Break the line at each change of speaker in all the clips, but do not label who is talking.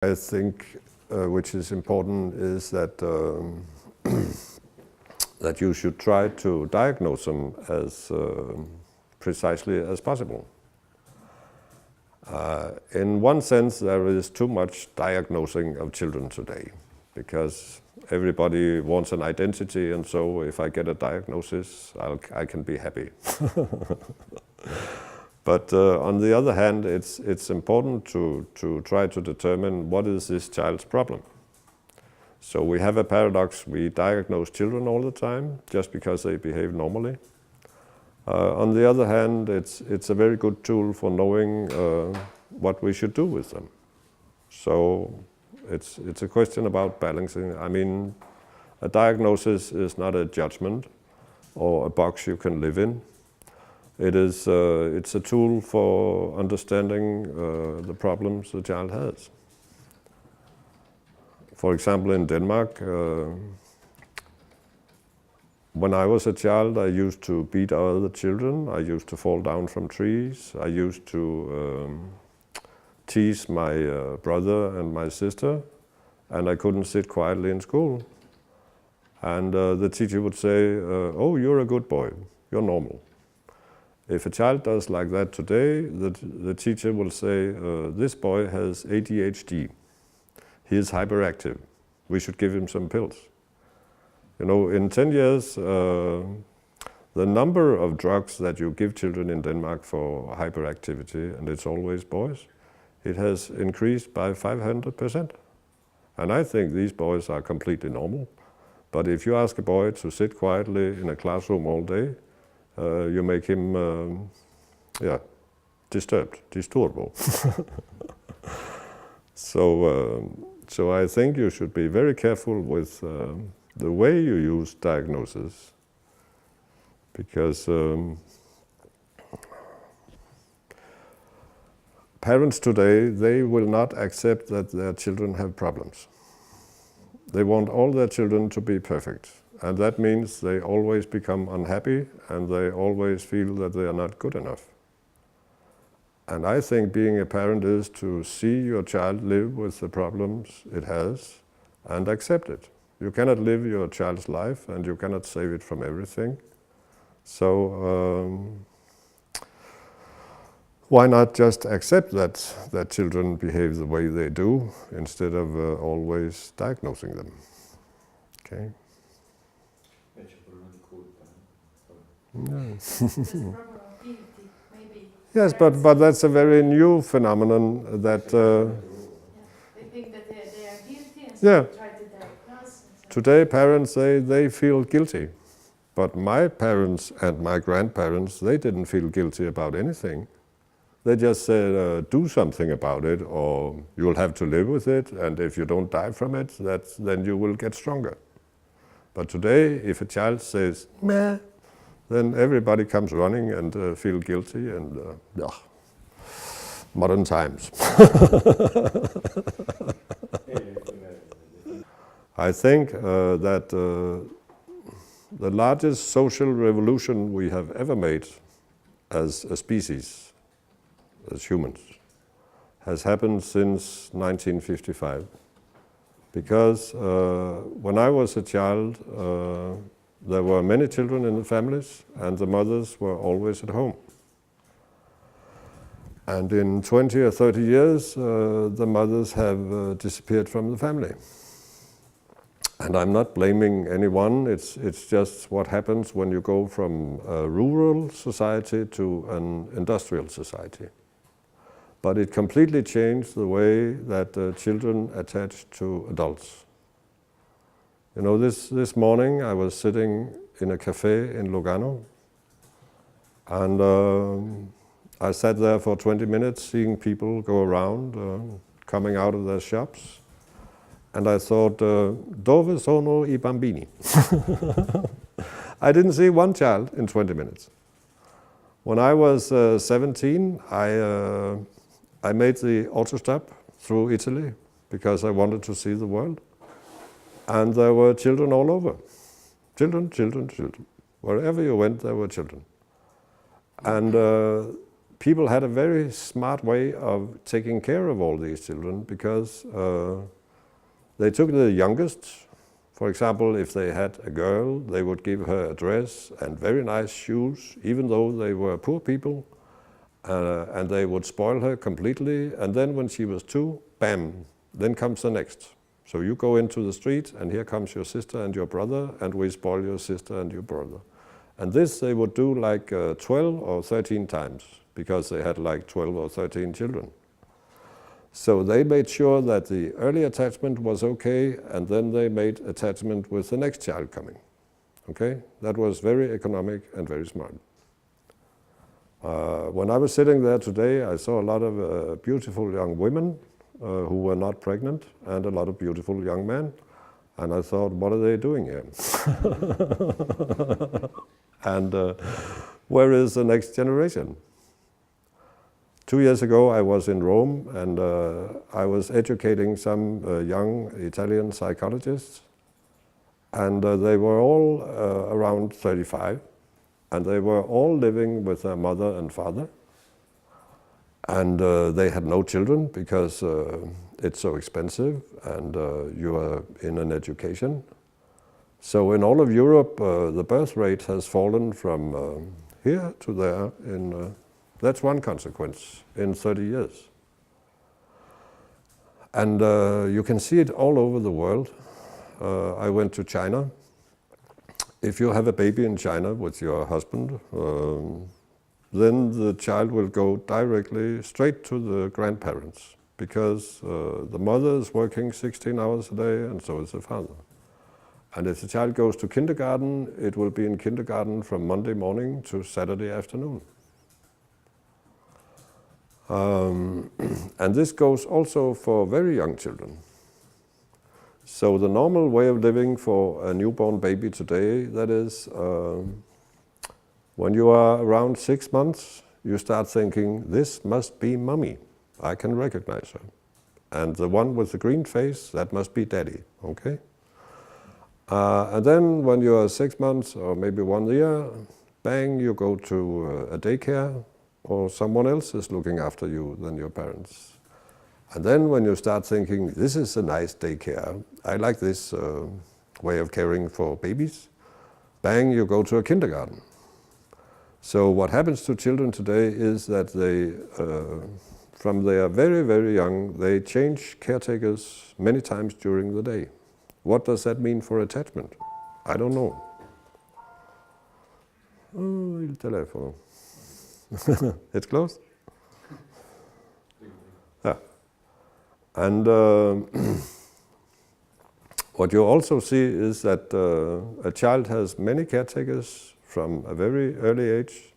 I think which is important is that that you should try to diagnose them as precisely as possible. In one sense, there is too much diagnosing of children today, because everybody wants an identity, and so if I get a diagnosis, I can be happy. But on the other hand, it's important to try to determine what is this child's problem. So we have a paradox: we diagnose children all the time just because they behave normally. On the other hand, it's a very good tool for knowing what we should do with them. So it's a question about balancing. I mean, a diagnosis is not a judgment or a box you can live in. It's a tool for understanding the problems the child has. For example, in Denmark, when I was a child, I used to beat other children. I used to fall down from trees. I used to tease my brother and my sister, and I couldn't sit quietly in school. And the teacher would say, "Oh, you're a good boy. You're normal." If a child does like that today, the teacher will say, "This boy has ADHD. He is hyperactive. We should give him some pills." You know, in 10 years, the number of drugs that you give children in Denmark for hyperactivity, and it's always boys, it has increased by 500%. And I think these boys are completely normal. But if you ask a boy to sit quietly in a classroom all day, you make him, disturbo. So I think you should be very careful with the way you use diagnosis, because parents today, they will not accept that their children have problems. They want all their children to be perfect. And that means they always become unhappy, and they always feel that they are not good enough. And I think being a parent is to see your child live with the problems it has and accept it. You cannot live your child's life, and you cannot save it from everything. So why not just accept that children behave the way they do, instead of always diagnosing them? Okay. Yes, but that's a very new phenomenon that...
They think that they are guilty, and so they try to diagnose.
Today parents say they feel guilty. But my parents and my grandparents, they didn't feel guilty about anything. They just said, do something about it, or you'll have to live with it, and if you don't die from it, then you will get stronger. But today, if a child says, meh, then everybody comes running and feel guilty, and modern times. I think that the largest social revolution we have ever made as a species, as humans, has happened since 1955. Because when I was a child, there were many children in the families, and the mothers were always at home. And in 20 or 30 years, the mothers have disappeared from the family. And I'm not blaming anyone, it's just what happens when you go from a rural society to an industrial society. But it completely changed the way that children attach to adults. You know, this morning I was sitting in a cafe in Lugano, and I sat there for 20 minutes seeing people go around, coming out of their shops, and I thought, dove sono I bambini? I didn't see one child in 20 minutes. When I was 17, I made the autostop through Italy because I wanted to see the world. And there were children all over. Children, children, children. Wherever you went, there were children. And people had a very smart way of taking care of all these children, because they took the youngest. For example, if they had a girl, they would give her a dress and very nice shoes, even though they were poor people, and they would spoil her completely. And then when she was 2, bam, then comes the next. So you go into the street, and here comes your sister and your brother, and we spoil your sister and your brother. And this they would do like 12 or 13 times, because they had like 12 or 13 children. So they made sure that the early attachment was okay, and then they made attachment with the next child coming. Okay? That was very economic and very smart. When I was sitting there today, I saw a lot of beautiful young women who were not pregnant, and a lot of beautiful young men. And I thought, what are they doing here? And where is the next generation? 2 years ago, I was in Rome, and I was educating some young Italian psychologists, and they were all around 35, and they were all living with their mother and father, and they had no children because it's so expensive, and you are in an education. So in all of Europe, the birth rate has fallen from here to there in that's one consequence in 30 years. And you can see it all over the world. I went to China. If you have a baby in China with your husband, then the child will go directly straight to the grandparents, because the mother is working 16 hours a day, and so is the father. And if the child goes to kindergarten, it will be in kindergarten from Monday morning to Saturday afternoon. And this goes also for very young children. So the normal way of living for a newborn baby today, that is, when you are around 6 months, you start thinking, this must be mommy. I can recognize her. And the one with the green face, that must be daddy, okay? And then when you are 6 months or maybe 1 year, bang, you go to a daycare, or someone else is looking after you than your parents. And then when you start thinking, this is a nice daycare, I like this way of caring for babies, bang, you go to a kindergarten. So what happens to children today is that they, from they are very, very young, they change caretakers many times during the day. What does that mean for attachment? I don't know. Oh, il telefono. It's closed? Yeah. And what you also see is that a child has many caretakers from a very early age.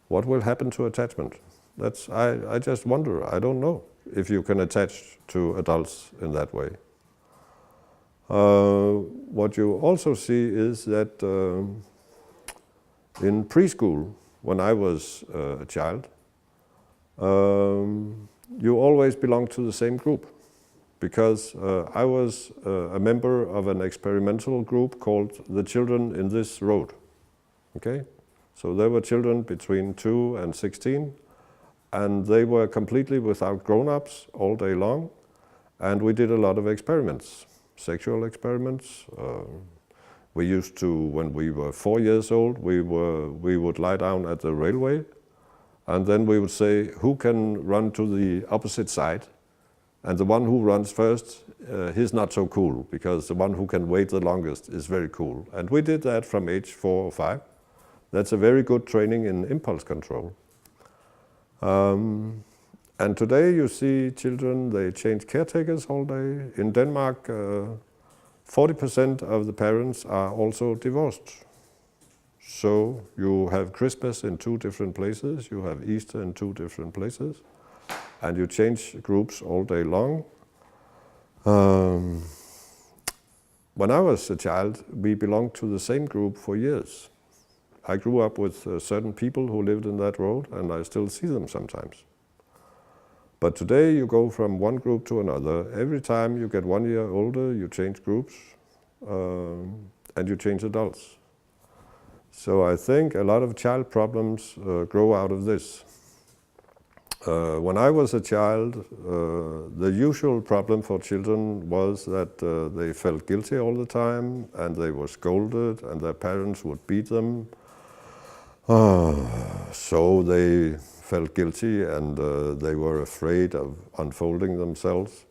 What will happen to attachment? That's, I just wonder. I don't know if you can attach to adults in that way. What you also see is that in preschool, when I was a child, you always belong to the same group, because I was a member of an experimental group called the Children in This Road. Okay? So there were children between 2 and 16, and they were completely without grown-ups all day long, and we did a lot of experiments, sexual experiments. We used to, when we were 4 years old, we would lie down at the railway, and then we would say, who can run to the opposite side? And the one who runs first, he's not so cool, because the one who can wait the longest is very cool. And we did that from age 4 or 5. That's a very good training in impulse control. And today you see children, they change caretakers all day. In Denmark, 40% of the parents are also divorced. So you have Christmas in 2 different places, you have Easter in 2 different places, and you change groups all day long. When I was a child, we belonged to the same group for years. I grew up with certain people who lived in that road, and I still see them sometimes. But today you go from one group to another. Every time you get 1 year older, you change groups, and you change adults. So I think a lot of child problems grow out of this. When I was a child, the usual problem for children was that they felt guilty all the time, and they were scolded, and their parents would beat them. So they felt guilty, and they were afraid of unfolding themselves.